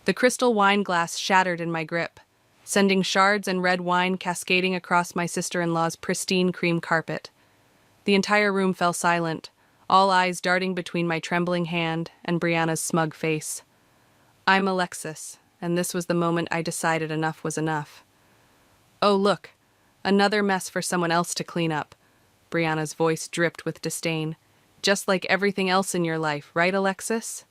The crystal wine glass shattered in my grip, sending shards and red wine cascading across my sister-in-law's pristine cream carpet. The entire room fell silent, all eyes darting between my trembling hand and Brianna's smug face. I'm Alexis, and this was the moment I decided enough was enough. Oh, look, another mess for someone else to clean up. Brianna's voice dripped with disdain. Just like everything else in your life, right, Alexis?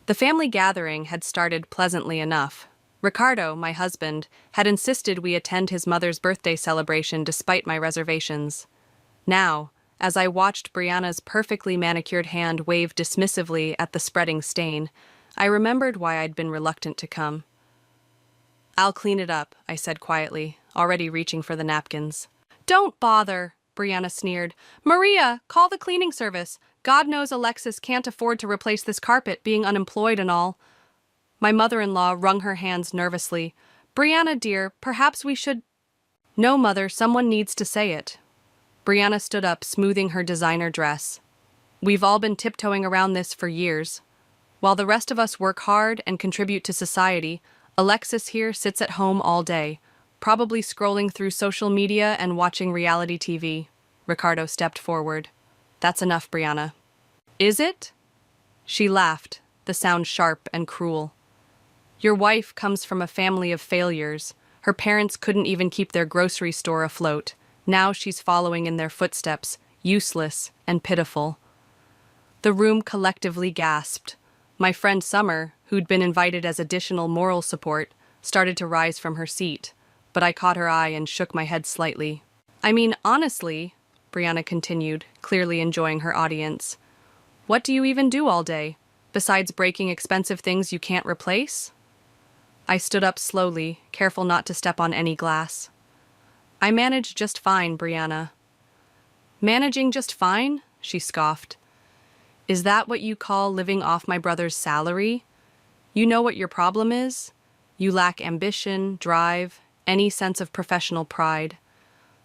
The family gathering had started pleasantly enough. Ricardo, my husband, had insisted we attend his mother's birthday celebration despite my reservations. Now, as I watched Brianna's perfectly manicured hand wave dismissively at the spreading stain, I remembered why I'd been reluctant to come. I'll clean it up, I said quietly, already reaching for the napkins. Don't bother, Brianna sneered. Maria, call the cleaning service. God knows Alexis can't afford to replace this carpet, being unemployed and all. My mother-in-law wrung her hands nervously. Brianna, dear, perhaps we should— No, Mother, someone needs to say it. Brianna stood up, smoothing her designer dress. We've all been tiptoeing around this for years. While the rest of us work hard and contribute to society, Alexis here sits at home all day, probably scrolling through social media and watching reality TV. Ricardo stepped forward. That's enough, Brianna. Is it? She laughed, the sound sharp and cruel. Your wife comes from a family of failures. Her parents couldn't even keep their grocery store afloat. Now she's following in their footsteps, useless and pitiful. The room collectively gasped. My friend Summer, who'd been invited as additional moral support, started to rise from her seat, but I caught her eye and shook my head slightly. I mean, honestly, Brianna continued, clearly enjoying her audience, what do you even do all day, besides breaking expensive things you can't replace? I stood up slowly, careful not to step on any glass. I manage just fine, Brianna. Managing just fine? She scoffed. Is that what you call living off my brother's salary? You know what your problem is? You lack ambition, drive, any sense of professional pride.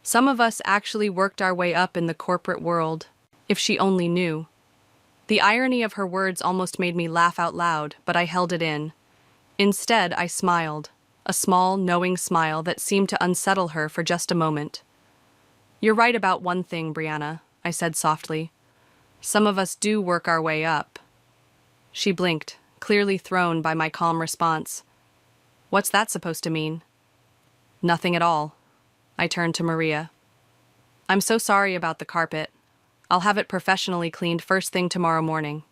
Some of us actually worked our way up in the corporate world, if she only knew. The irony of her words almost made me laugh out loud, but I held it in. Instead, I smiled, a small, knowing smile that seemed to unsettle her for just a moment. You're right about one thing, Brianna, I said softly. Some of us do work our way up. She blinked, clearly thrown by my calm response. What's that supposed to mean? Nothing at all. I turned to Maria. I'm so sorry about the carpet. I'll have it professionally cleaned first thing tomorrow morning.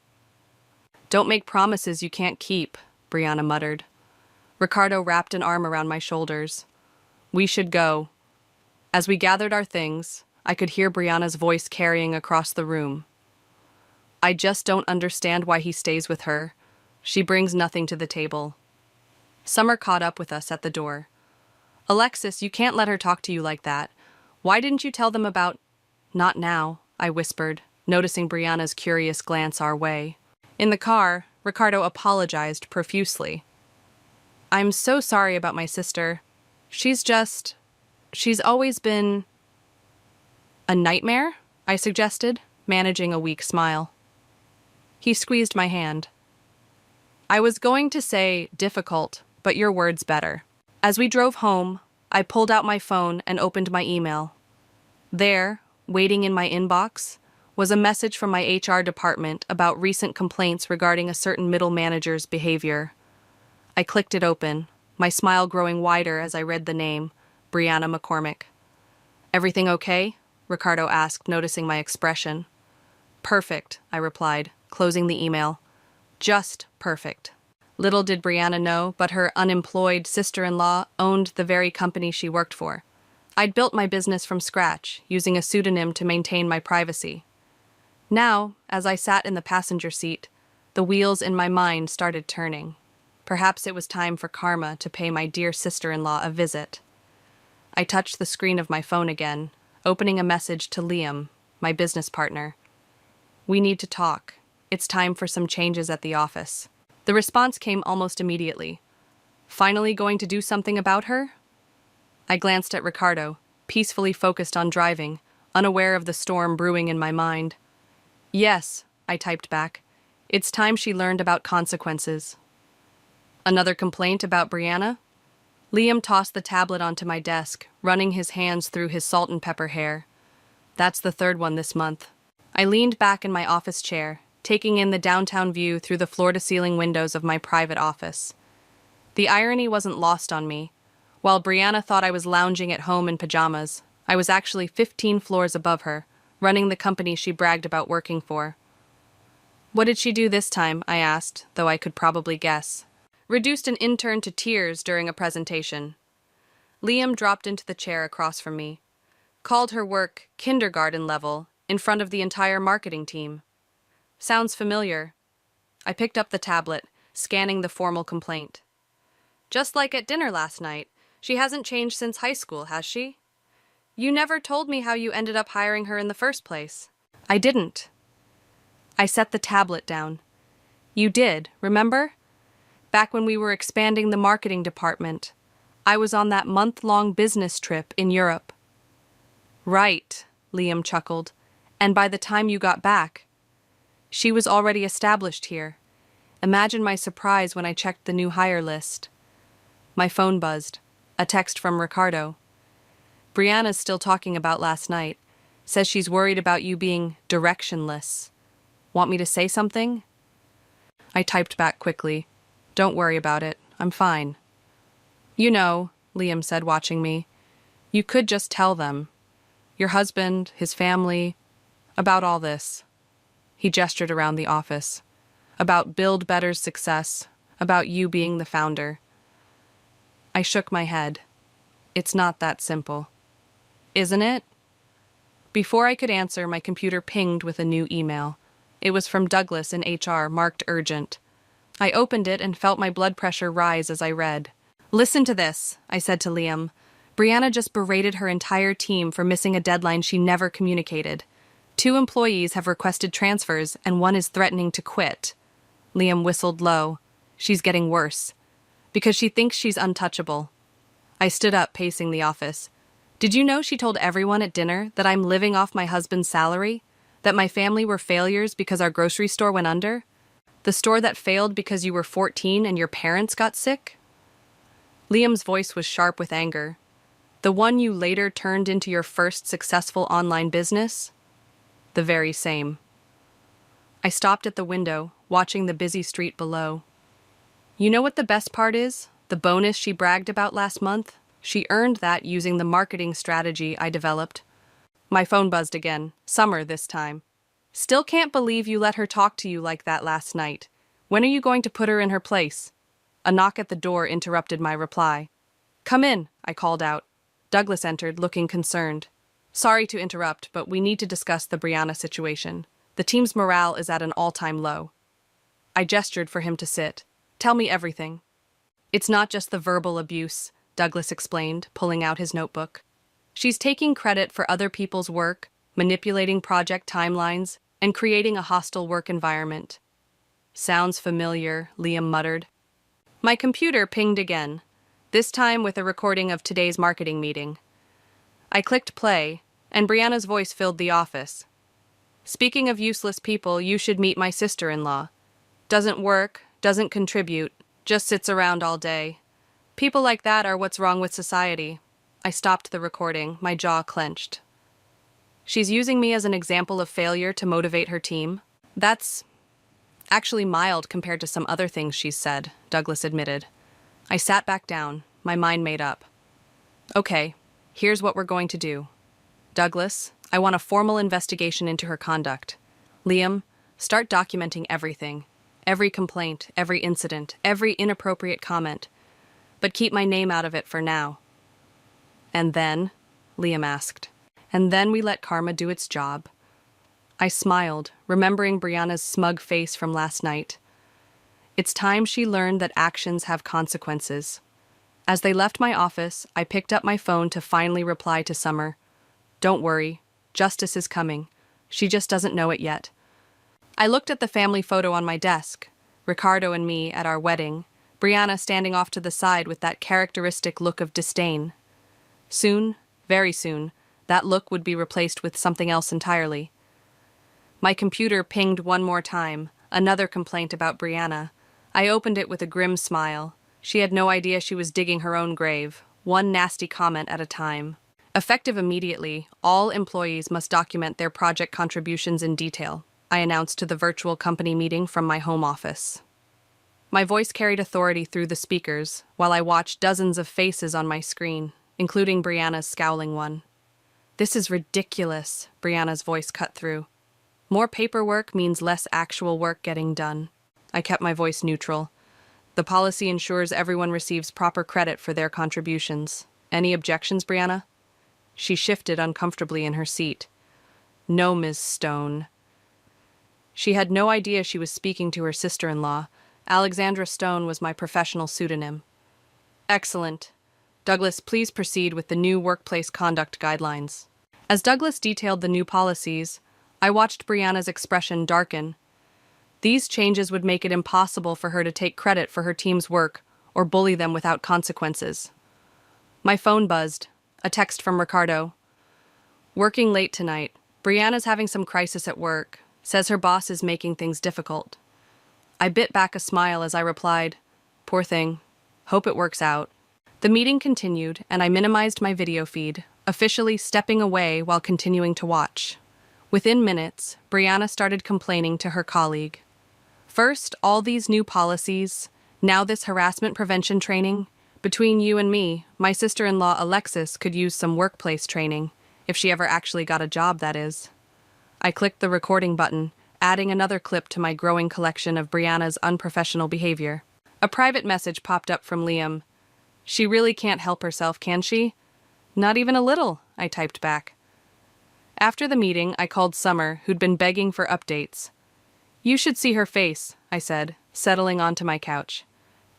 Don't make promises you can't keep, Brianna muttered. Ricardo wrapped an arm around my shoulders. We should go. As we gathered our things, I could hear Brianna's voice carrying across the room. I just don't understand why he stays with her. She brings nothing to the table. Summer caught up with us at the door. Alexis, you can't let her talk to you like that. Why didn't you tell them about— Not now, I whispered, noticing Brianna's curious glance our way. In the car, Ricardo apologized profusely. I'm so sorry about my sister. She's always been— A nightmare? I suggested, managing a weak smile. He squeezed my hand. I was going to say difficult, but your word's better. As we drove home, I pulled out my phone and opened my email. There, waiting in my inbox, was a message from my HR department about recent complaints regarding a certain middle manager's behavior. I clicked it open, my smile growing wider as I read the name, Brianna McCormick. Everything okay? Ricardo asked, noticing my expression. Perfect, I replied, closing the email. Just perfect. Little did Brianna know, but her unemployed sister-in-law owned the very company she worked for. I'd built my business from scratch, using a pseudonym to maintain my privacy. Now, as I sat in the passenger seat, the wheels in my mind started turning. Perhaps it was time for karma to pay my dear sister-in-law a visit. I touched the screen of my phone again, opening a message to Liam, my business partner. We need to talk. It's time for some changes at the office. The response came almost immediately. Finally going to do something about her? I glanced at Ricardo, peacefully focused on driving, unaware of the storm brewing in my mind. Yes, I typed back. It's time she learned about consequences. Another complaint about Brianna? Liam tossed the tablet onto my desk, running his hands through his salt and pepper hair. That's the third one this month. I leaned back in my office chair, taking in the downtown view through the floor-to-ceiling windows of my private office. The irony wasn't lost on me. While Brianna thought I was lounging at home in pajamas, I was actually 15 floors above her, running the company she bragged about working for. What did she do this time? I asked, though I could probably guess. Reduced an intern to tears during a presentation. Liam dropped into the chair across from me. Called her work kindergarten level in front of the entire marketing team. Sounds familiar. I picked up the tablet, scanning the formal complaint. Just like at dinner last night, she hasn't changed since high school, has she? You never told me how you ended up hiring her in the first place. I didn't. I set the tablet down. You did, remember? Back when we were expanding the marketing department. I was on that month-long business trip in Europe. Right, Liam chuckled. And by the time you got back, she was already established here. Imagine my surprise when I checked the new hire list. My phone buzzed. A text from Ricardo. Brianna's still talking about last night. Says she's worried about you being directionless. Want me to say something? I typed back quickly. Don't worry about it. I'm fine. You know, Liam said, watching me. You could just tell them. Your husband, his family, about all this. He gestured around the office. About Build Better's success. About you being the founder. I shook my head. It's not that simple. Isn't it? Before I could answer, my computer pinged with a new email. It was from Douglas in HR, marked urgent. I opened it and felt my blood pressure rise as I read. Listen to this, I said to Liam. Brianna just berated her entire team for missing a deadline she never communicated. 2 employees have requested transfers and 1 is threatening to quit. Liam whistled low. She's getting worse. Because she thinks she's untouchable. I stood up, pacing the office. Did you know she told everyone at dinner that I'm living off my husband's salary? That my family were failures because our grocery store went under? The store that failed because you were 14 and your parents got sick? Liam's voice was sharp with anger. The one you later turned into your first successful online business? The very same. I stopped at the window, watching the busy street below. You know what the best part is? The bonus she bragged about last month? She earned that using the marketing strategy I developed. My phone buzzed again. Summer this time. Still can't believe you let her talk to you like that last night. When are you going to put her in her place? A knock at the door interrupted my reply. Come in, I called out. Douglas entered, looking concerned. Sorry to interrupt, but we need to discuss the Brianna situation. The team's morale is at an all-time low. I gestured for him to sit. Tell me everything. It's not just the verbal abuse, Douglas explained, pulling out his notebook. She's taking credit for other people's work, manipulating project timelines, and creating a hostile work environment. Sounds familiar, Liam muttered. My computer pinged again, this time with a recording of today's marketing meeting. I clicked play, and Brianna's voice filled the office. Speaking of useless people, you should meet my sister-in-law. Doesn't work, doesn't contribute, just sits around all day. People like that are what's wrong with society. I stopped the recording, my jaw clenched. She's using me as an example of failure to motivate her team. That's actually mild compared to some other things she's said, Douglas admitted. I sat back down, my mind made up. Okay, here's what we're going to do. Douglas, I want a formal investigation into her conduct. Liam, start documenting everything. Every complaint, every incident, every inappropriate comment. But keep my name out of it for now. And then? Liam asked. And then we let karma do its job. I smiled, remembering Brianna's smug face from last night. It's time she learned that actions have consequences. As they left my office, I picked up my phone to finally reply to Summer. Don't worry, justice is coming. She just doesn't know it yet. I looked at the family photo on my desk, Ricardo and me at our wedding, Brianna standing off to the side with that characteristic look of disdain. Soon, very soon, that look would be replaced with something else entirely. My computer pinged one more time, another complaint about Brianna. I opened it with a grim smile. She had no idea she was digging her own grave, one nasty comment at a time. Effective immediately, all employees must document their project contributions in detail, I announced to the virtual company meeting from my home office. My voice carried authority through the speakers, while I watched dozens of faces on my screen, including Brianna's scowling one. This is ridiculous, Brianna's voice cut through. More paperwork means less actual work getting done. I kept my voice neutral. The policy ensures everyone receives proper credit for their contributions. Any objections, Brianna? She shifted uncomfortably in her seat. No, Ms. Stone. She had no idea she was speaking to her sister-in-law. Alexandra Stone was my professional pseudonym. Excellent. Douglas, please proceed with the new workplace conduct guidelines. As Douglas detailed the new policies, I watched Brianna's expression darken. These changes would make it impossible for her to take credit for her team's work or bully them without consequences. My phone buzzed. A text from Ricardo. Working late tonight. Brianna's having some crisis at work. Says her boss is making things difficult. I bit back a smile as I replied, Poor thing. Hope it works out. The meeting continued, and I minimized my video feed, officially stepping away while continuing to watch. Within minutes, Brianna started complaining to her colleague. First, all these new policies, now this harassment prevention training. Between you and me, my sister-in-law Alexis could use some workplace training, if she ever actually got a job, that is. I clicked the recording button, adding another clip to my growing collection of Brianna's unprofessional behavior. A private message popped up from Liam. She really can't help herself, can she? Not even a little, I typed back. After the meeting, I called Summer, who'd been begging for updates. You should see her face, I said, settling onto my couch.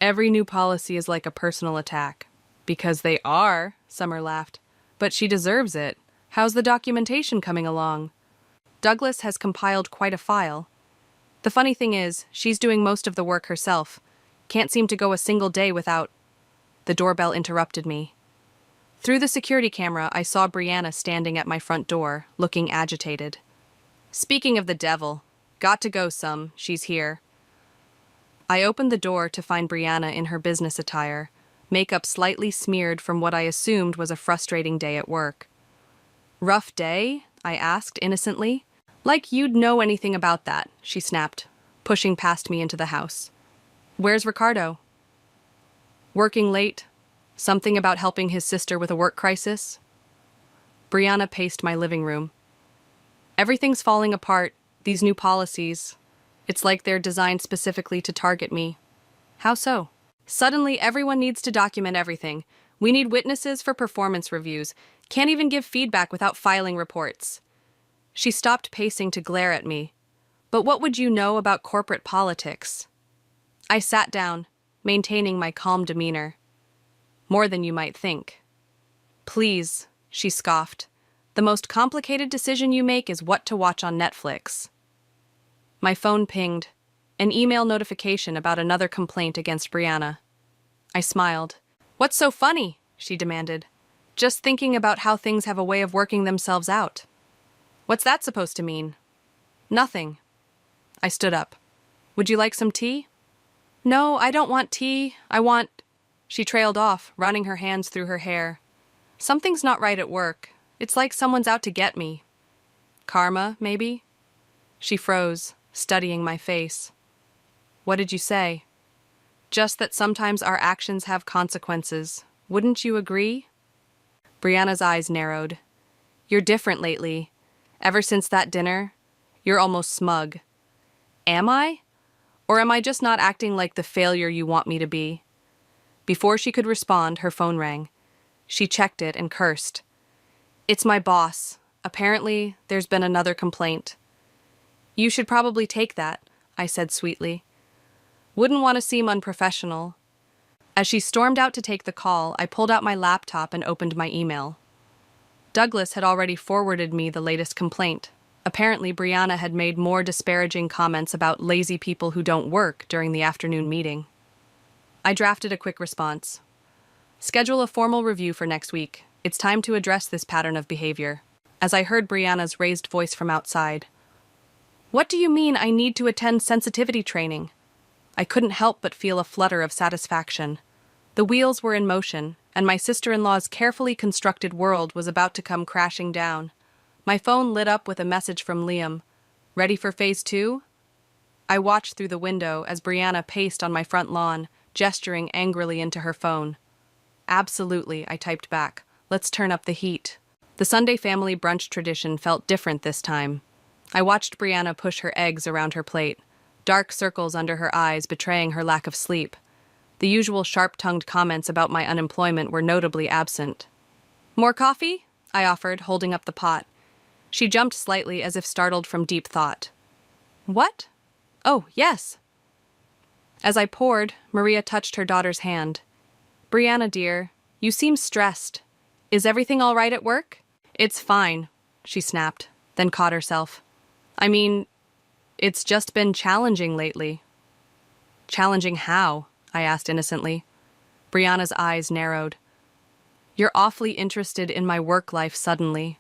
Every new policy is like a personal attack. Because they are, Summer laughed. But she deserves it. How's the documentation coming along? Douglas has compiled quite a file. The funny thing is, she's doing most of the work herself. Can't seem to go a single day without... The doorbell interrupted me. Through the security camera, I saw Brianna standing at my front door, looking agitated. Speaking of the devil, got to go some, she's here. I opened the door to find Brianna in her business attire, makeup slightly smeared from what I assumed was a frustrating day at work. Rough day? I asked innocently. Like you'd know anything about that, she snapped, pushing past me into the house. Where's Ricardo? Working late. Something about helping his sister with a work crisis? Brianna paced my living room. Everything's falling apart, these new policies. It's like they're designed specifically to target me. How so? Suddenly, everyone needs to document everything. We need witnesses for performance reviews. Can't even give feedback without filing reports. She stopped pacing to glare at me. But what would you know about corporate politics? I sat down, maintaining my calm demeanor. More than you might think. Please, she scoffed. The most complicated decision you make is what to watch on Netflix. My phone pinged. An email notification about another complaint against Brianna. I smiled. What's so funny? She demanded. Just thinking about how things have a way of working themselves out. What's that supposed to mean? Nothing. I stood up. Would you like some tea? No, I don't want tea. I want... She trailed off, running her hands through her hair. Something's not right at work. It's like someone's out to get me. Karma, maybe? She froze, studying my face. What did you say? Just that sometimes our actions have consequences. Wouldn't you agree? Brianna's eyes narrowed. You're different lately. Ever since that dinner, you're almost smug. Am I? Or am I just not acting like the failure you want me to be? Before she could respond, her phone rang. She checked it and cursed. It's my boss. Apparently, there's been another complaint. You should probably take that, I said sweetly. Wouldn't want to seem unprofessional. As she stormed out to take the call, I pulled out my laptop and opened my email. Douglas had already forwarded me the latest complaint. Apparently, Brianna had made more disparaging comments about lazy people who don't work during the afternoon meeting. I drafted a quick response. Schedule a formal review for next week. It's time to address this pattern of behavior. As I heard Brianna's raised voice from outside. What do you mean I need to attend sensitivity training? I couldn't help but feel a flutter of satisfaction. The wheels were in motion, and my sister-in-law's carefully constructed world was about to come crashing down. My phone lit up with a message from Liam. Ready for phase 2? I watched through the window as Brianna paced on my front lawn, gesturing angrily into her phone. Absolutely, I typed back. Let's turn up the heat. The Sunday family brunch tradition felt different this time. I watched Brianna push her eggs around her plate, dark circles under her eyes betraying her lack of sleep. The usual sharp-tongued comments about my unemployment were notably absent. More coffee? I offered, holding up the pot. She jumped slightly as if startled from deep thought. What? Oh, yes. As I poured, Maria touched her daughter's hand. Brianna, dear, you seem stressed. Is everything all right at work? It's fine, she snapped, then caught herself. I mean, it's just been challenging lately. Challenging how? I asked innocently. Brianna's eyes narrowed. You're awfully interested in my work life suddenly.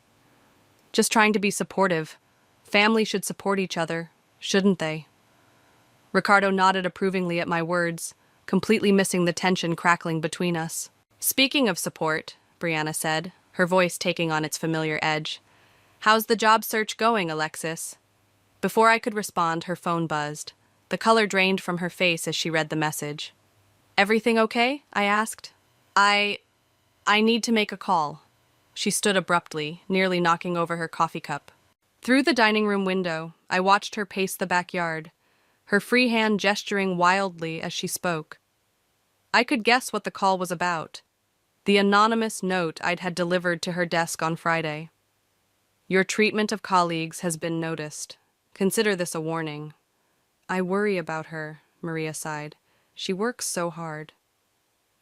Just trying to be supportive. Family should support each other, shouldn't they? Ricardo nodded approvingly at my words, completely missing the tension crackling between us. Speaking of support, Brianna said, her voice taking on its familiar edge. How's the job search going, Alexis? Before I could respond, her phone buzzed. The color drained from her face as she read the message. Everything okay? I asked. I need to make a call. She stood abruptly, nearly knocking over her coffee cup. Through the dining room window, I watched her pace the backyard, her free hand gesturing wildly as she spoke. I could guess what the call was about. The anonymous note I'd had delivered to her desk on Friday. Your treatment of colleagues has been noticed. Consider this a warning. I worry about her, Maria sighed. She works so hard.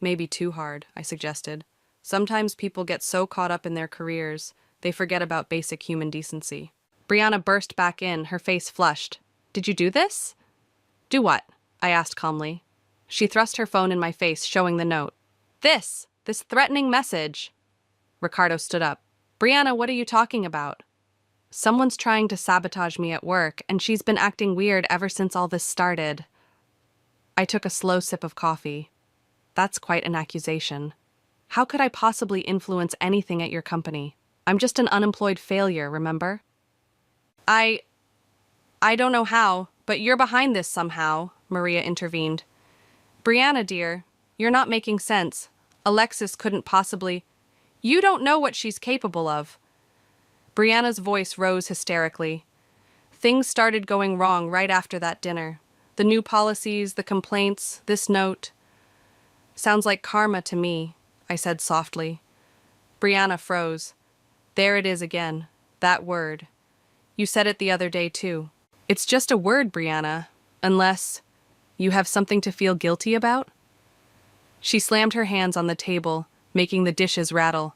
Maybe too hard, I suggested. Sometimes people get so caught up in their careers, they forget about basic human decency. Brianna burst back in, her face flushed. Did you do this? Do what? I asked calmly. She thrust her phone in my face, showing the note. This threatening message. Ricardo stood up. Brianna, what are you talking about? Someone's trying to sabotage me at work, and she's been acting weird ever since all this started. I took a slow sip of coffee. That's quite an accusation. How could I possibly influence anything at your company? I'm just an unemployed failure, remember? I don't know how, but you're behind this somehow, Maria intervened. Brianna, dear, you're not making sense. Alexis couldn't possibly... You don't know what she's capable of. Brianna's voice rose hysterically. Things started going wrong right after that dinner. The new policies, the complaints, this note. Sounds like karma to me, I said softly. Brianna froze. There it is again, that word. You said it the other day, too. It's just a word, Brianna, unless you have something to feel guilty about? She slammed her hands on the table, making the dishes rattle.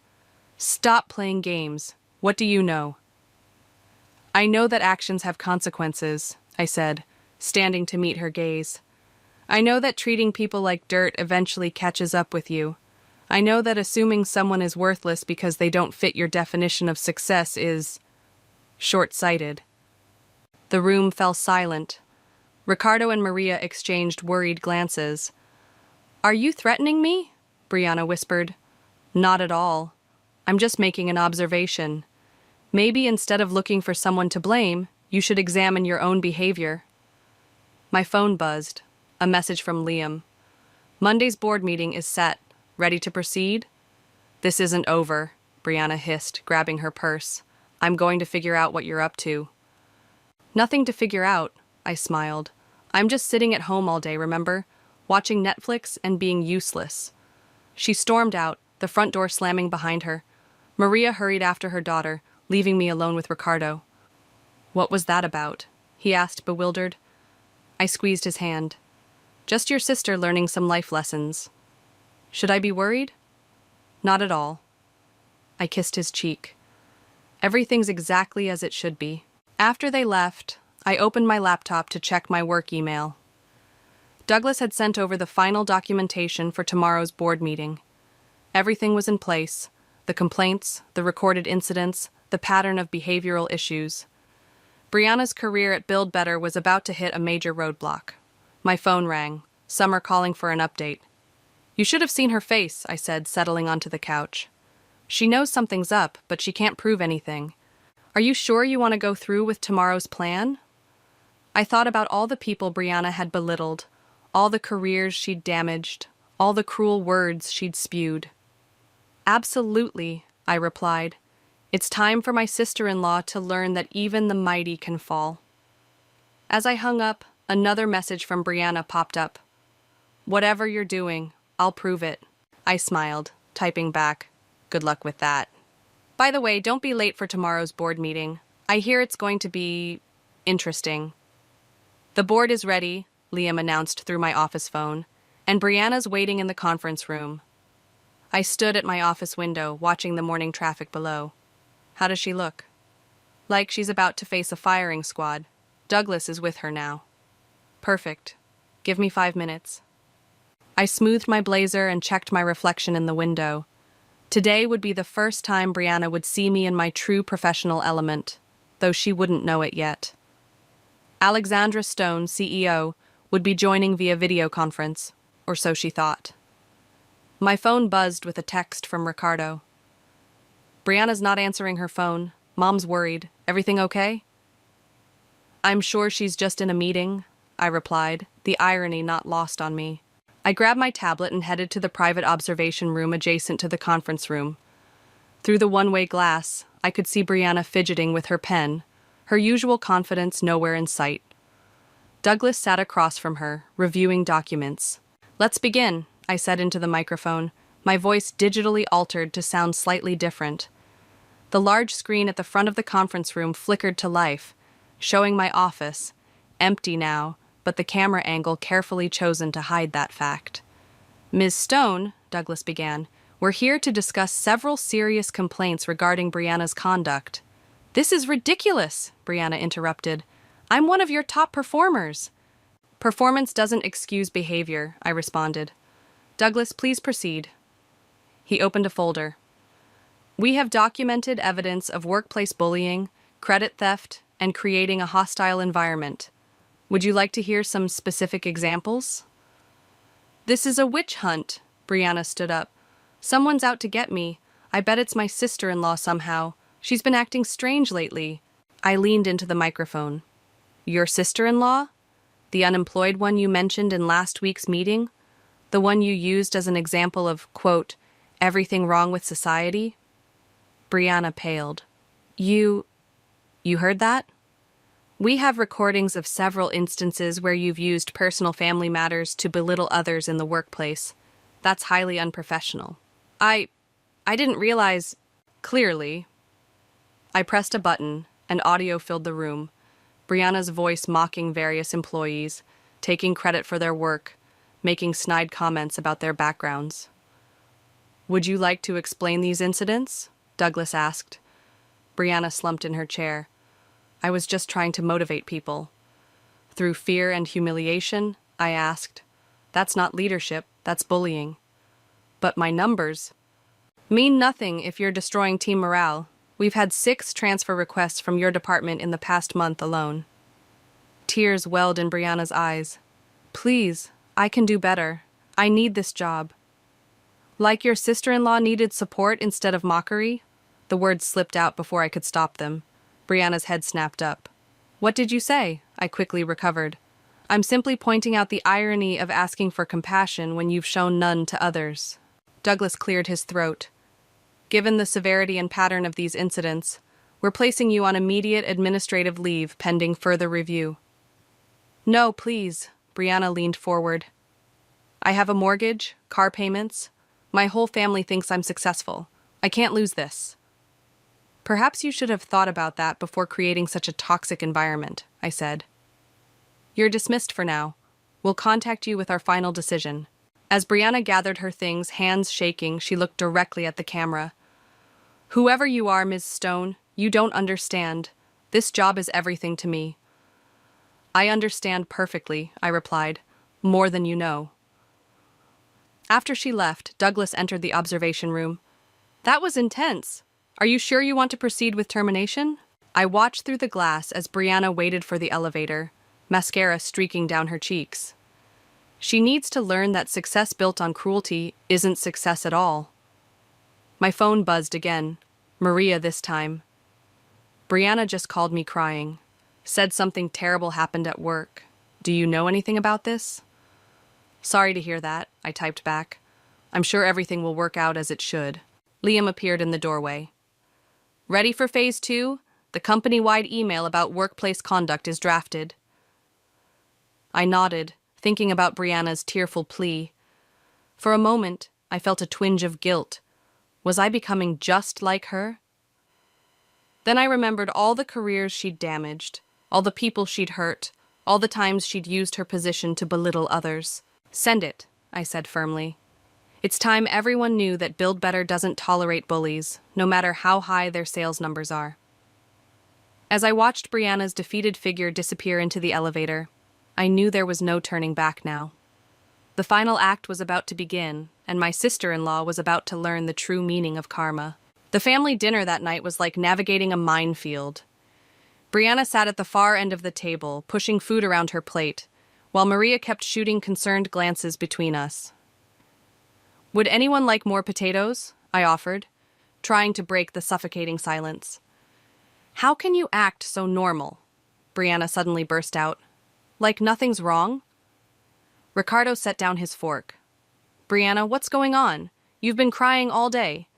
Stop playing games. What do you know? I know that actions have consequences, I said, standing to meet her gaze. I know that treating people like dirt eventually catches up with you. I know that assuming someone is worthless because they don't fit your definition of success is short-sighted. The room fell silent. Ricardo and Maria exchanged worried glances. Are you threatening me? Brianna whispered. Not at all. I'm just making an observation. Maybe instead of looking for someone to blame, you should examine your own behavior. My phone buzzed. A message from Liam. Monday's board meeting is set. Ready to proceed? This isn't over, Brianna hissed, grabbing her purse. I'm going to figure out what you're up to. Nothing to figure out, I smiled. I'm just sitting at home all day, remember? Watching Netflix and being useless. She stormed out, the front door slamming behind her. Maria hurried after her daughter, leaving me alone with Ricardo. What was that about? He asked, bewildered. I squeezed his hand. Just your sister learning some life lessons. Should I be worried? Not at all. I kissed his cheek. Everything's exactly as it should be. After they left, I opened my laptop to check my work email. Douglas had sent over the final documentation for tomorrow's board meeting. Everything was in place, the complaints, the recorded incidents, the pattern of behavioral issues. Brianna's career at Build Better was about to hit a major roadblock. My phone rang. Summer calling for an update. You should have seen her face, I said, settling onto the couch. She knows something's up, but she can't prove anything. Are you sure you want to go through with tomorrow's plan? I thought about all the people Brianna had belittled, all the careers she'd damaged, all the cruel words she'd spewed. Absolutely, I replied. It's time for my sister-in-law to learn that even the mighty can fall. As I hung up, another message from Brianna popped up. Whatever you're doing, I'll prove it. I smiled, typing back, good luck with that. By the way, don't be late for tomorrow's board meeting. I hear it's going to be interesting. The board is ready, Liam announced through my office phone, and Brianna's waiting in the conference room. I stood at my office window, watching the morning traffic below. How does she look? Like she's about to face a firing squad. Douglas is with her now. Perfect. Give me 5 minutes. I smoothed my blazer and checked my reflection in the window. Today would be the first time Brianna would see me in my true professional element, though she wouldn't know it yet. Alexandra Stone, CEO, would be joining via video conference, or so she thought. My phone buzzed with a text from Ricardo. Brianna's not answering her phone. Mom's worried. Everything okay? I'm sure she's just in a meeting, I replied, the irony not lost on me. I grabbed my tablet and headed to the private observation room adjacent to the conference room. Through the one-way glass, I could see Brianna fidgeting with her pen, her usual confidence nowhere in sight. Douglas sat across from her, reviewing documents. Let's begin, I said into the microphone, my voice digitally altered to sound slightly different. The large screen at the front of the conference room flickered to life, showing my office, empty now, but the camera angle carefully chosen to hide that fact. Ms. Stone, Douglas began, we're here to discuss several serious complaints regarding Brianna's conduct. This is ridiculous, Brianna interrupted. I'm one of your top performers. Performance doesn't excuse behavior, I responded. Douglas, please proceed. He opened a folder. We have documented evidence of workplace bullying, credit theft, and creating a hostile environment. Would you like to hear some specific examples? This is a witch hunt, Brianna stood up. Someone's out to get me. I bet it's my sister-in-law somehow. She's been acting strange lately. I leaned into the microphone. Your sister-in-law? The unemployed one you mentioned in last week's meeting? The one you used as an example of, quote, everything wrong with society? Brianna paled. You heard that? We have recordings of several instances where you've used personal family matters to belittle others in the workplace. That's highly unprofessional. I didn't realize, clearly. I pressed a button, and audio filled the room. Brianna's voice mocking various employees, taking credit for their work, making snide comments about their backgrounds. Would you like to explain these incidents? Douglas asked. Brianna slumped in her chair. I was just trying to motivate people. Through fear and humiliation, I asked. That's not leadership, that's bullying. But my numbers mean nothing if you're destroying team morale. We've had 6 transfer requests from your department in the past month alone. Tears welled in Brianna's eyes. Please, I can do better. I need this job. Like your sister-in-law needed support instead of mockery? The words slipped out before I could stop them. Brianna's head snapped up. What did you say? I quickly recovered. I'm simply pointing out the irony of asking for compassion when you've shown none to others. Douglas cleared his throat. Given the severity and pattern of these incidents, we're placing you on immediate administrative leave pending further review. No, please, Brianna leaned forward. I have a mortgage, car payments. My whole family thinks I'm successful. I can't lose this. Perhaps you should have thought about that before creating such a toxic environment, I said. You're dismissed for now. We'll contact you with our final decision. As Brianna gathered her things, hands shaking, she looked directly at the camera. Whoever you are, Ms. Stone, you don't understand. This job is everything to me. I understand perfectly, I replied. More than you know. After she left, Douglas entered the observation room. That was intense. Are you sure you want to proceed with termination? I watched through the glass as Brianna waited for the elevator, mascara streaking down her cheeks. She needs to learn that success built on cruelty isn't success at all. My phone buzzed again. Maria this time. Brianna just called me crying. Said something terrible happened at work. Do you know anything about this? Sorry to hear that, I typed back. I'm sure everything will work out as it should. Liam appeared in the doorway. Ready for phase 2? The company-wide email about workplace conduct is drafted. I nodded, thinking about Brianna's tearful plea. For a moment, I felt a twinge of guilt. Was I becoming just like her? Then I remembered all the careers she'd damaged, all the people she'd hurt, all the times she'd used her position to belittle others. Send it, I said firmly. It's time everyone knew that Build Better doesn't tolerate bullies, no matter how high their sales numbers are. As I watched Brianna's defeated figure disappear into the elevator, I knew there was no turning back now. The final act was about to begin, and my sister-in-law was about to learn the true meaning of karma. The family dinner that night was like navigating a minefield. Brianna sat at the far end of the table, pushing food around her plate, while Maria kept shooting concerned glances between us. Would anyone like more potatoes? I offered, trying to break the suffocating silence. How can you act so normal? Brianna suddenly burst out. Like nothing's wrong? Ricardo set down his fork. Brianna, what's going on? You've been crying all day.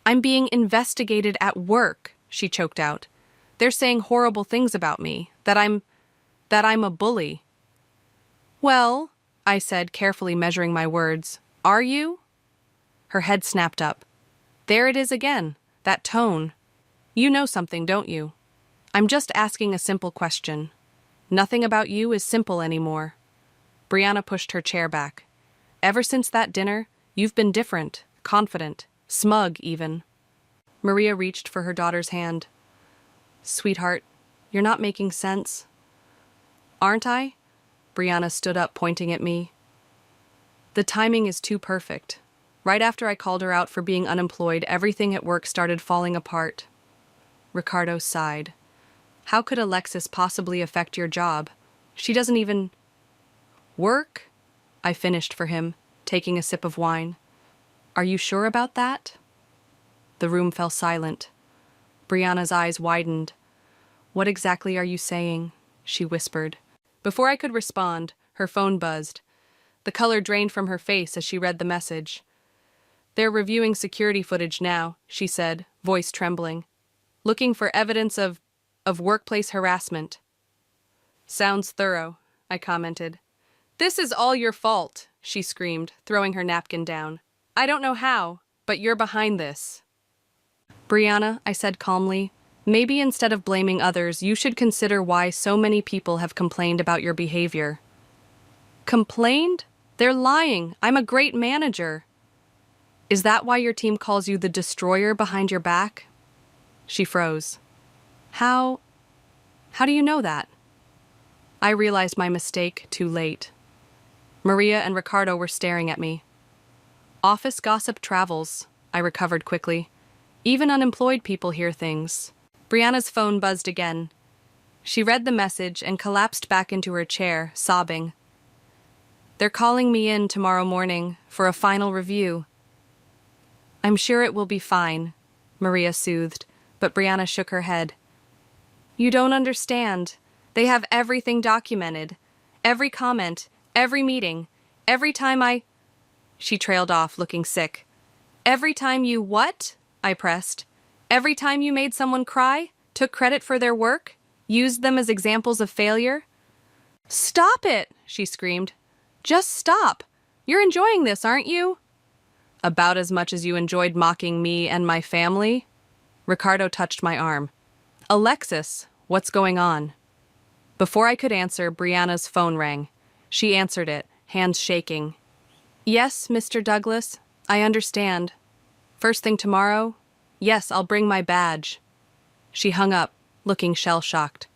I'm being investigated at work, she choked out. They're saying horrible things about me, that I'm a bully. Well, I said, carefully measuring my words, are you? Her head snapped up. There it is again, that tone. You know something, don't you? I'm just asking a simple question. Nothing about you is simple anymore. Brianna pushed her chair back. Ever since that dinner, you've been different, confident, smug even. Maria reached for her daughter's hand. Sweetheart, you're not making sense. Aren't I? Brianna stood up, pointing at me. The timing is too perfect. Right after I called her out for being unemployed, everything at work started falling apart. Ricardo sighed. How could Alexis possibly affect your job? She doesn't even... Work? I finished for him, taking a sip of wine. Are you sure about that? The room fell silent. Brianna's eyes widened. What exactly are you saying? She whispered. Before I could respond, her phone buzzed. The color drained from her face as she read the message. They're reviewing security footage now, she said, voice trembling. Looking for evidence of workplace harassment. Sounds thorough, I commented. This is all your fault, she screamed, throwing her napkin down. I don't know how, but you're behind this. Brianna, I said calmly, maybe instead of blaming others, you should consider why so many people have complained about your behavior. Complained? They're lying. I'm a great manager. Is that why your team calls you the destroyer behind your back? She froze. How do you know that? I realized my mistake too late. Maria and Ricardo were staring at me. Office gossip travels, I recovered quickly. Even unemployed people hear things. Brianna's phone buzzed again. She read the message and collapsed back into her chair, sobbing. They're calling me in tomorrow morning for a final review. I'm sure it will be fine, Maria soothed, but Brianna shook her head. You don't understand. They have everything documented. Every comment, every meeting, every time I... She trailed off, looking sick. Every time you what? I pressed. Every time you made someone cry, took credit for their work, used them as examples of failure? Stop it, she screamed. Just stop. You're enjoying this, aren't you? About as much as you enjoyed mocking me and my family? Ricardo touched my arm. Alexis, what's going on? Before I could answer, Brianna's phone rang. She answered it, hands shaking. Yes, Mr. Douglas, I understand. First thing tomorrow? Yes, I'll bring my badge. She hung up, looking shell-shocked.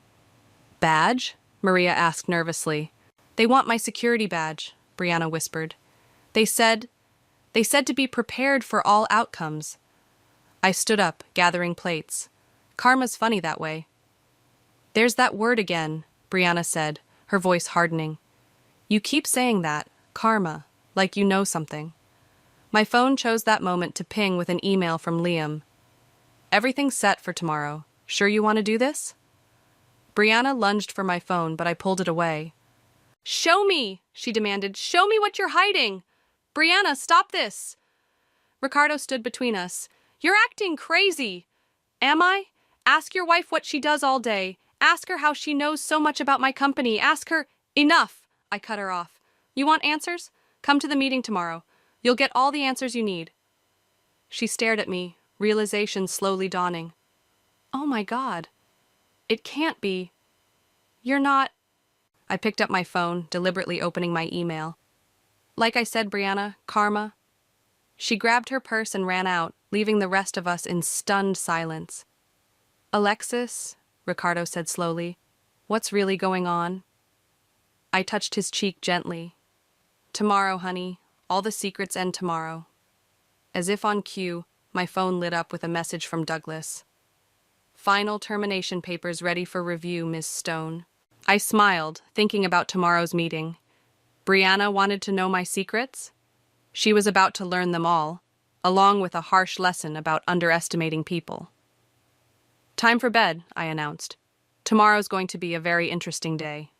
Badge? Maria asked nervously. They want my security badge, Brianna whispered. They said to be prepared for all outcomes. I stood up, gathering plates. Karma's funny that way. There's that word again, Brianna said, her voice hardening. You keep saying that, Karma, like you know something. My phone chose that moment to ping with an email from Liam. Everything's set for tomorrow. Sure you want to do this? Brianna lunged for my phone, but I pulled it away. Show me, she demanded. Show me what you're hiding. Brianna, stop this. Ricardo stood between us. You're acting crazy. Am I? Ask your wife what she does all day. Ask her how she knows so much about my company. Ask her— Enough! I cut her off. You want answers? Come to the meeting tomorrow. You'll get all the answers you need. She stared at me, realization slowly dawning. Oh my God. It can't be. You're not— I picked up my phone, deliberately opening my email. Like I said, Brianna, karma. She grabbed her purse and ran out, leaving the rest of us in stunned silence. Alexis, Ricardo said slowly, what's really going on? I touched his cheek gently. Tomorrow, honey. All the secrets end tomorrow. As if on cue, my phone lit up with a message from Douglas. Final termination papers ready for review, Ms. Stone. I smiled, thinking about tomorrow's meeting. Brianna wanted to know my secrets? She was about to learn them all, along with a harsh lesson about underestimating people. Time for bed, I announced. Tomorrow's going to be a very interesting day.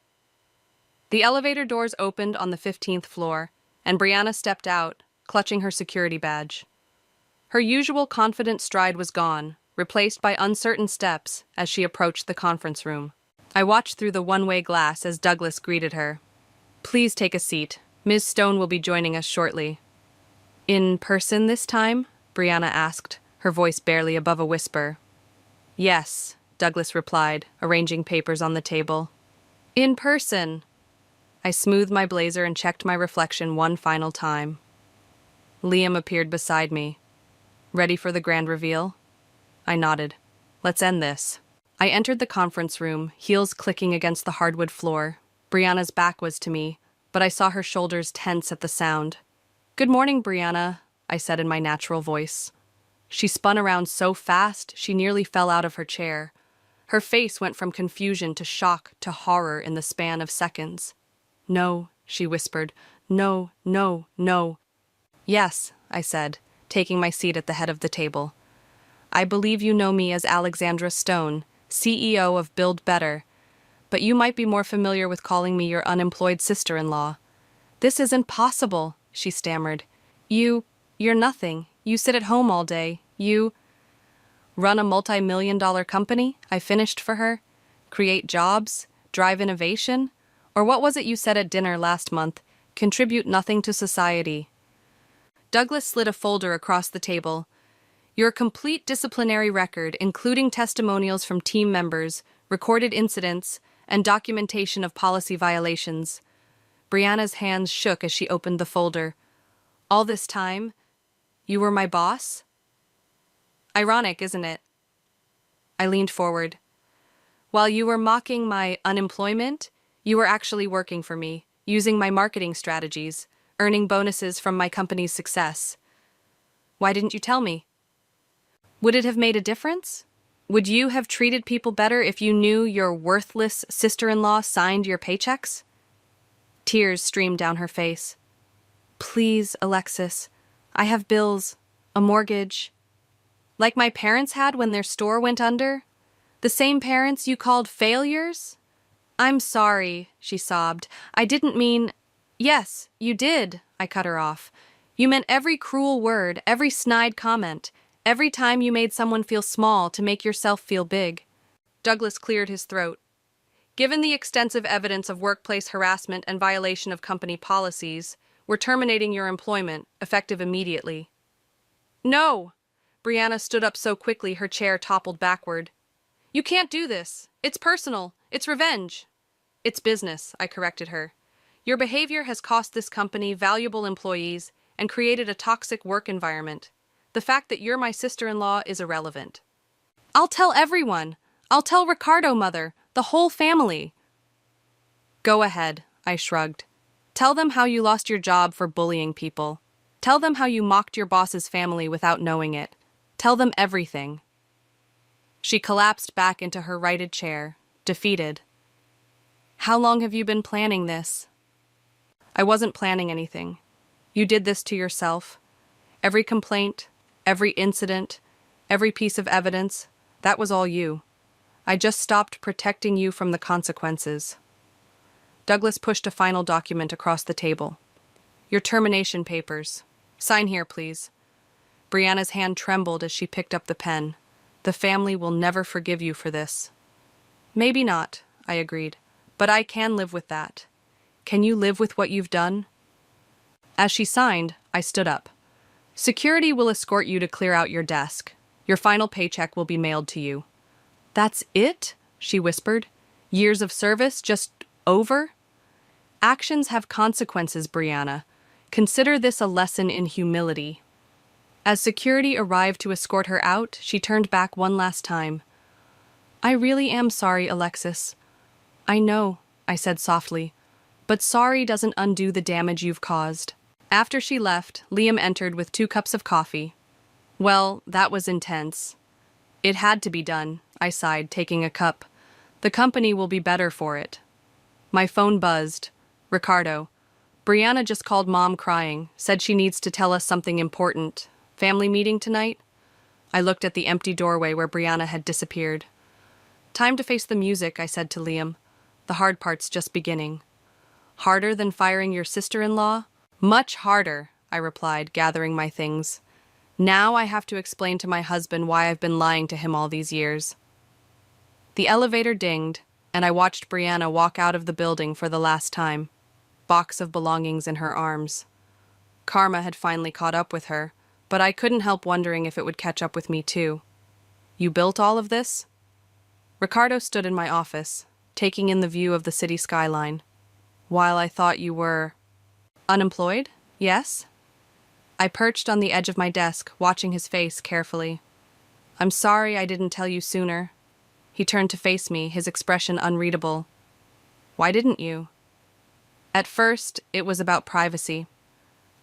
The elevator doors opened on the 15th floor, and Brianna stepped out, clutching her security badge. Her usual confident stride was gone, replaced by uncertain steps as she approached the conference room. I watched through the one-way glass as Douglas greeted her. Please take a seat. Ms. Stone will be joining us shortly. In person this time? Brianna asked, her voice barely above a whisper. Yes, Douglas replied, arranging papers on the table. In person. I smoothed my blazer and checked my reflection one final time. Liam appeared beside me. Ready for the grand reveal? I nodded. Let's end this. I entered the conference room, heels clicking against the hardwood floor. Brianna's back was to me, but I saw her shoulders tense at the sound. Good morning, Brianna, I said in my natural voice. She spun around so fast she nearly fell out of her chair. Her face went from confusion to shock to horror in the span of seconds. No, she whispered. No, no, no. Yes, I said, taking my seat at the head of the table. I believe you know me as Alexandra Stone, CEO of Build Better, but you might be more familiar with calling me your unemployed sister-in-law. This isn't possible, she stammered. You're nothing. You sit at home all day. You run a multi-million-dollar company, I finished for her. Create jobs, drive innovation, or what was it you said at dinner last month? Contribute nothing to society. Douglas slid a folder across the table. Your complete disciplinary record, including testimonials from team members, recorded incidents, and documentation of policy violations. Brianna's hands shook as she opened the folder. All this time, you were my boss? Ironic, isn't it? I leaned forward. While you were mocking my unemployment, you were actually working for me, using my marketing strategies, earning bonuses from my company's success. Why didn't you tell me? Would it have made a difference? Would you have treated people better if you knew your worthless sister-in-law signed your paychecks? Tears streamed down her face. Please, Alexis. I have bills, a mortgage. Like my parents had when their store went under? The same parents you called failures? I'm sorry, she sobbed. I didn't mean— Yes, you did, I cut her off. You meant every cruel word, every snide comment, every time you made someone feel small to make yourself feel big. Douglas cleared his throat. Given the extensive evidence of workplace harassment and violation of company policies, we're terminating your employment, effective immediately. No! Brianna stood up so quickly her chair toppled backward. You can't do this. It's personal. It's revenge. It's business, I corrected her. Your behavior has cost this company valuable employees and created a toxic work environment. The fact that you're my sister-in-law is irrelevant. I'll tell everyone. I'll tell Ricardo, Mother, the whole family. Go ahead, I shrugged. Tell them how you lost your job for bullying people. Tell them how you mocked your boss's family without knowing it. Tell them everything. She collapsed back into her righted chair, defeated. How long have you been planning this? I wasn't planning anything. You did this to yourself. Every complaint, every incident, every piece of evidence, that was all you. I just stopped protecting you from the consequences. Douglas pushed a final document across the table. Your termination papers. Sign here, please. Brianna's hand trembled as she picked up the pen. The family will never forgive you for this. Maybe not, I agreed, but I can live with that. Can you live with what you've done? As she signed, I stood up. Security will escort you to clear out your desk. Your final paycheck will be mailed to you. That's it? She whispered. Years of service just over? Actions have consequences, Brianna. Consider this a lesson in humility. As security arrived to escort her out, she turned back one last time. I really am sorry, Alexis. I know, I said softly, but sorry doesn't undo the damage you've caused. After she left, Liam entered with 2 cups of coffee. Well, that was intense. It had to be done, I sighed, taking a cup. The company will be better for it. My phone buzzed. Ricardo. Brianna just called Mom crying, said she needs to tell us something important. Family meeting tonight? I looked at the empty doorway where Brianna had disappeared. Time to face the music, I said to Liam. The hard part's just beginning. Harder than firing your sister-in-law? Much harder, I replied, gathering my things. Now I have to explain to my husband why I've been lying to him all these years. The elevator dinged, and I watched Brianna walk out of the building for the last time, box of belongings in her arms. Karma had finally caught up with her, but I couldn't help wondering if it would catch up with me too. You built all of this? Ricardo stood in my office, taking in the view of the city skyline. While I thought you were... Unemployed? Yes? I perched on the edge of my desk, watching his face carefully. I'm sorry I didn't tell you sooner. He turned to face me, his expression unreadable. Why didn't you? At first, it was about privacy.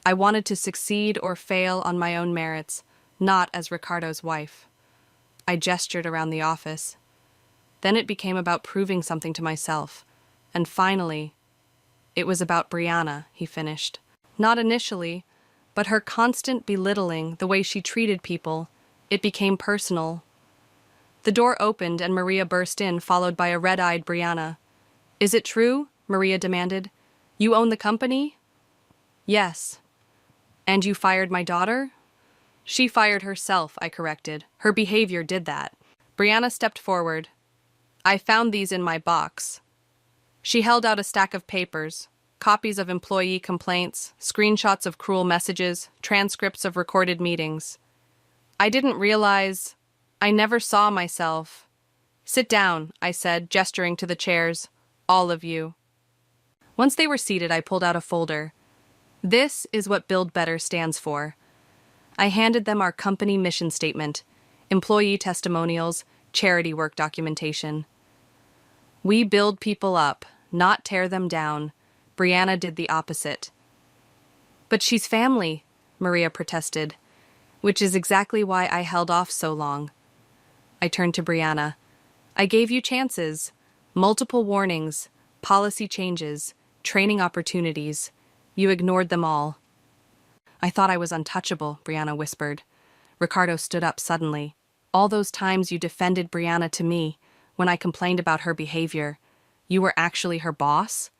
I wanted to succeed or fail on my own merits, not as Ricardo's wife. I gestured around the office. Then it became about proving something to myself. And finally, it was about Brianna, he finished. Not initially, but her constant belittling, the way she treated people, it became personal. The door opened and Maria burst in, followed by a red-eyed Brianna. Is it true? Maria demanded. You own the company? Yes. And you fired my daughter? She fired herself, I corrected. Her behavior did that. Brianna stepped forward. I found these in my box. She held out a stack of papers, copies of employee complaints, screenshots of cruel messages, transcripts of recorded meetings. I didn't realize... I never saw myself. Sit down, I said, gesturing to the chairs. All of you. Once they were seated, I pulled out a folder. This is what Build Better stands for. I handed them our company mission statement, employee testimonials, charity work documentation. We build people up, not tear them down. Brianna did the opposite. But she's family, Maria protested, which is exactly why I held off so long. I turned to Brianna. I gave you chances, multiple warnings, policy changes, training opportunities. You ignored them all. I thought I was untouchable, Brianna whispered. Ricardo stood up suddenly. All those times you defended Brianna to me, when I complained about her behavior, you were actually her boss?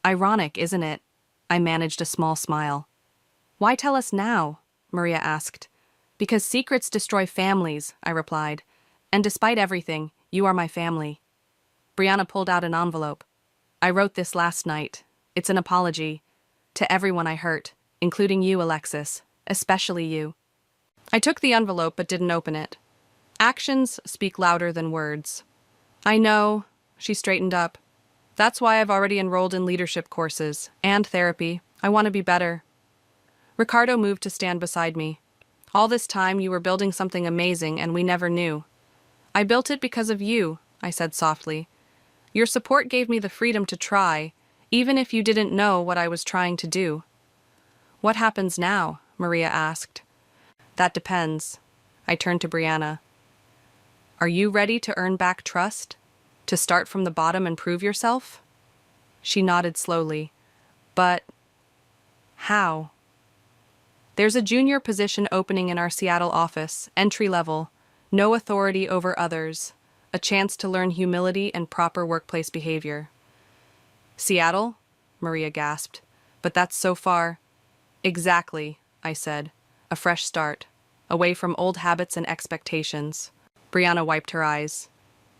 Ironic, isn't it? I managed a small smile. Why tell us now? Maria asked. Because secrets destroy families, I replied. And despite everything, you are my family. Brianna pulled out an envelope. I wrote this last night. It's an apology. To everyone I hurt, including you, Alexis. Especially you. I took the envelope but didn't open it. Actions speak louder than words. I know, she straightened up. That's why I've already enrolled in leadership courses and therapy. I want to be better. Ricardo moved to stand beside me. All this time you were building something amazing and we never knew. I built it because of you, I said softly. Your support gave me the freedom to try, even if you didn't know what I was trying to do. What happens now? Maria asked. That depends. I turned to Brianna. Are you ready to earn back trust? To start from the bottom and prove yourself? She nodded slowly. But how? There's a junior position opening in our Seattle office, entry level, no authority over others, a chance to learn humility and proper workplace behavior. Seattle? Maria gasped. But that's so far. Exactly, I said. A fresh start, away from old habits and expectations. Brianna wiped her eyes.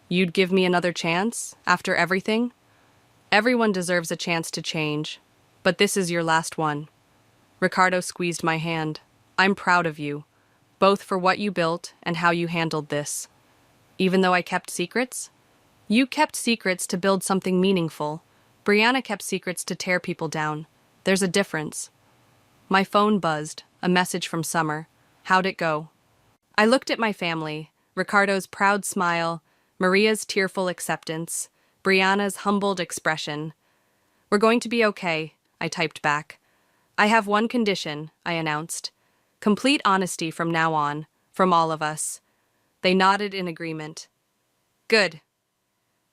You'd give me another chance, after everything? Everyone deserves a chance to change, but this is your last one. Ricardo squeezed my hand. I'm proud of you, both for what you built and how you handled this. Even though I kept secrets? You kept secrets to build something meaningful. Brianna kept secrets to tear people down. There's a difference. My phone buzzed, a message from Summer. How'd it go? I looked at my family, Ricardo's proud smile, Maria's tearful acceptance, Brianna's humbled expression. We're going to be okay, I typed back. I have one condition, I announced. Complete honesty from now on, from all of us. They nodded in agreement. Good.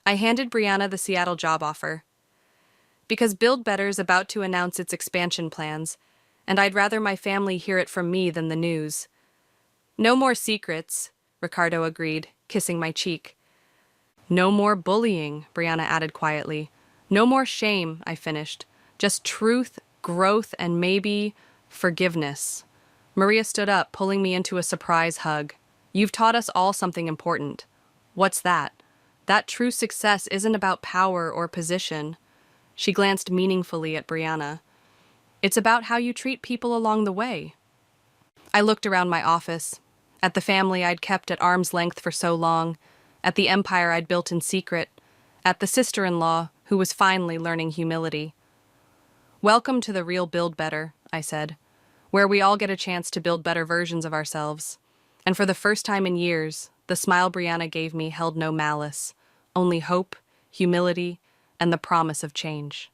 I handed Brianna the Seattle job offer. Because Build Better's about to announce its expansion plans, and I'd rather my family hear it from me than the news. No more secrets, Ricardo agreed, kissing my cheek. No more bullying, Brianna added quietly. No more shame, I finished. Just truth, growth, and maybe forgiveness. Maria stood up, pulling me into a surprise hug. You've taught us all something important. What's that? That true success isn't about power or position. She glanced meaningfully at Brianna. It's about how you treat people along the way. I looked around my office, at the family I'd kept at arm's length for so long, at the empire I'd built in secret, at the sister-in-law who was finally learning humility. Welcome to the real Build Better, I said, where we all get a chance to build better versions of ourselves. And for the first time in years, the smile Brianna gave me held no malice, only hope, humility, and the promise of change.